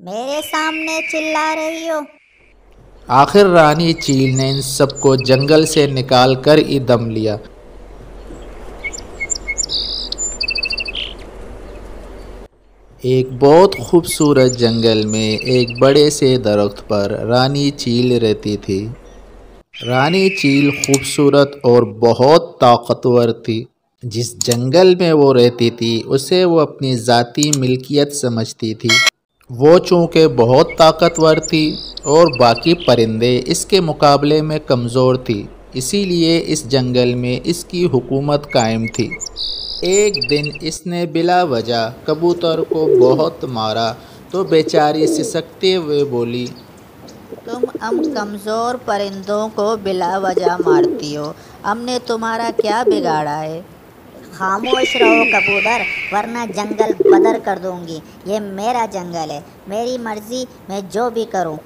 میرے سامنے چلا رہی ہو؟ آخر رانی چیل نے ان سب کو جنگل سے نکال کر ہی دم لیا۔ ایک بہت خوبصورت جنگل میں ایک بڑے سے درخت پر رانی چیل رہتی تھی۔ رانی چیل خوبصورت اور بہت طاقتور تھی۔ جس جنگل میں وہ رہتی تھی اسے وہ اپنی ذاتی ملکیت سمجھتی تھی۔ وہ چونکہ بہت طاقتور تھی اور باقی پرندے اس کے مقابلے میں کمزور تھی، اسی لیے اس جنگل میں اس کی حکومت قائم تھی۔ ایک دن اس نے بلا وجہ کبوتر کو بہت مارا تو بیچاری سسکتے ہوئے بولی، تم ہم کمزور پرندوں کو بلا وجہ مارتی ہو، ہم نے تمہارا کیا بگاڑا ہے؟ خاموش رہو کبوتر، ورنہ جنگل بدر کر دوں گی۔ یہ میرا جنگل ہے، میری مرضی، میں جو بھی کروں۔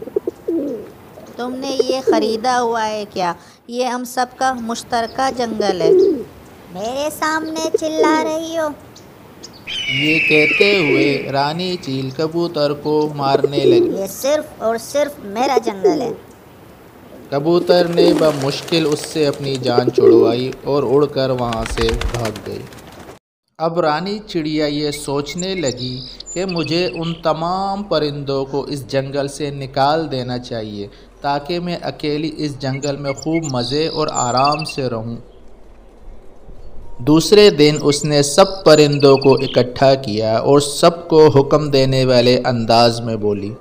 تم نے یہ خریدا ہوا ہے کیا؟ یہ ہم سب کا مشترکہ جنگل ہے۔ میرے سامنے چلا رہی ہو؟ یہ کہتے ہوئے رانی چیل کبوتر کو مارنے لگی۔ یہ صرف اور صرف میرا جنگل ہے۔ کبوتر نے بمشکل اس سے اپنی جان چھڑوائی اور اڑ کر وہاں سے بھاگ گئی۔ اب رانی چڑیا یہ سوچنے لگی کہ مجھے ان تمام پرندوں کو اس جنگل سے نکال دینا چاہیے تاکہ میں اکیلی اس جنگل میں خوب مزے اور آرام سے رہوں۔ دوسرے دن اس نے سب پرندوں کو اکٹھا کیا اور سب کو حکم دینے والے انداز میں بولی،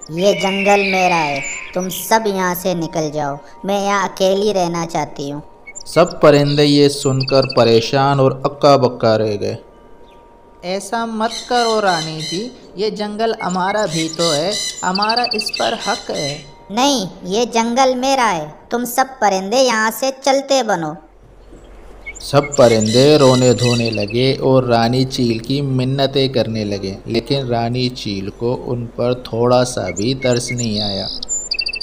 یہ جنگل میرا ہے، تم سب یہاں سے نکل جاؤ، میں یہاں اکیلی رہنا چاہتی ہوں۔ سب پرندے یہ سن کر پریشان اور اکا بکا رہ گئے۔ ایسا مت کرو رانی جی، یہ جنگل ہمارا بھی تو ہے، ہمارا اس پر حق ہے۔ نہیں، یہ جنگل میرا ہے، تم سب پرندے یہاں سے چلتے بنو۔ سب پرندے رونے دھونے لگے اور رانی چیل کی منتیں کرنے لگے، لیکن رانی چیل کو ان پر تھوڑا سا بھی ترس نہیں آیا۔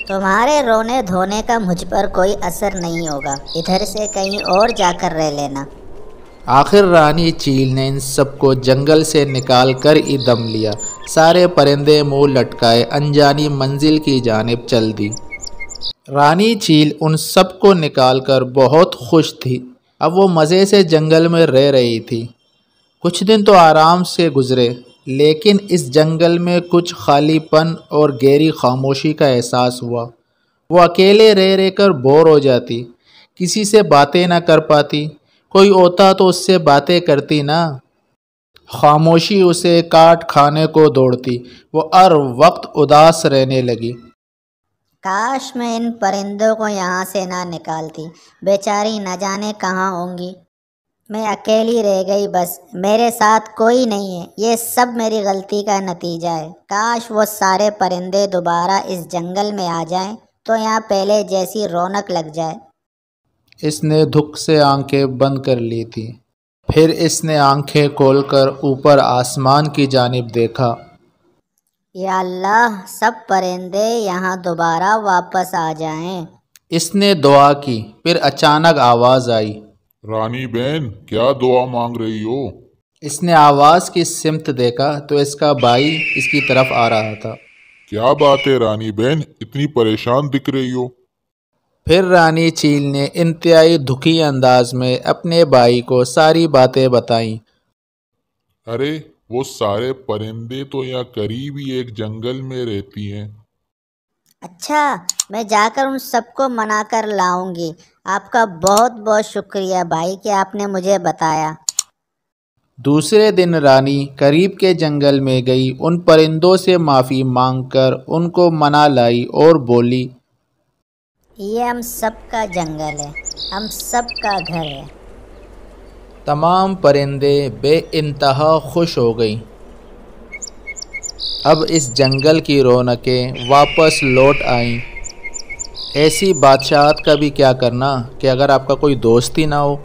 تمہارے رونے دھونے کا مجھ پر کوئی اثر نہیں ہوگا، ادھر سے کہیں اور جا کر رہ لینا۔ آخر رانی چیل نے ان سب کو جنگل سے نکال کر ہی دم لیا۔ سارے پرندے منہ لٹکائے انجانی منزل کی جانب چل دی۔ رانی چیل ان سب کو نکال کر بہت خوش تھی۔ اب وہ مزے سے جنگل میں رہ رہی تھی۔ کچھ دن تو آرام سے گزرے، لیکن اس جنگل میں کچھ خالی پن اور گہری خاموشی کا احساس ہوا۔ وہ اکیلے رہ کر بور ہو جاتی، کسی سے باتیں نہ کر پاتی، کوئی ہوتا تو اس سے باتیں کرتی نا۔ خاموشی اسے کاٹ کھانے کو دوڑتی، وہ ہر وقت اداس رہنے لگی۔ کاش میں ان پرندوں کو یہاں سے نہ نکالتی، بیچاری نہ جانے کہاں ہوں گی۔ میں اکیلی رہ گئی، بس میرے ساتھ کوئی نہیں ہے، یہ سب میری غلطی کا نتیجہ ہے۔ کاش وہ سارے پرندے دوبارہ اس جنگل میں آ جائیں تو یہاں پہلے جیسی رونق لگ جائے۔ اس نے دھک سے آنکھیں بند کر لی تھی، پھر اس نے آنکھیں کھول کر اوپر آسمان کی جانب دیکھا۔ یا اللہ، سب پرندے یہاں دوبارہ واپس آ جائیں۔ اس نے دعا کی، پھر اچانک آواز آئی، رانی بہن، کیا دعا مانگ رہی ہو؟ اس نے آواز کی سمت دیکھا تو اس کا بھائی اس کی طرف آ رہا تھا۔ کیا بات ہے رانی بہن، اتنی پریشان دکھ رہی ہو؟ پھر رانی چیل نے انتہائی دکھی انداز میں اپنے بھائی کو ساری باتیں بتائیں۔ ارے وہ سارے پرندے تو یہاں قریب ہی ایک جنگل میں رہتی ہیں۔ اچھا، میں جا کر ان سب کو منا کر لاؤں گی۔ آپ کا بہت بہت شکریہ بھائی کہ آپ نے مجھے بتایا۔ دوسرے دن رانی قریب کے جنگل میں گئی، ان پرندوں سے معافی مانگ کر ان کو منا لائی اور بولی، یہ ہم سب کا جنگل ہے، ہم سب کا گھر ہے۔ تمام پرندے بے انتہا خوش ہو گئیں۔ اب اس جنگل کی رونقیں واپس لوٹ آئیں۔ ایسی بادشاہت کا بھی کیا کرنا کہ اگر آپ کا کوئی دوست ہی نہ ہو۔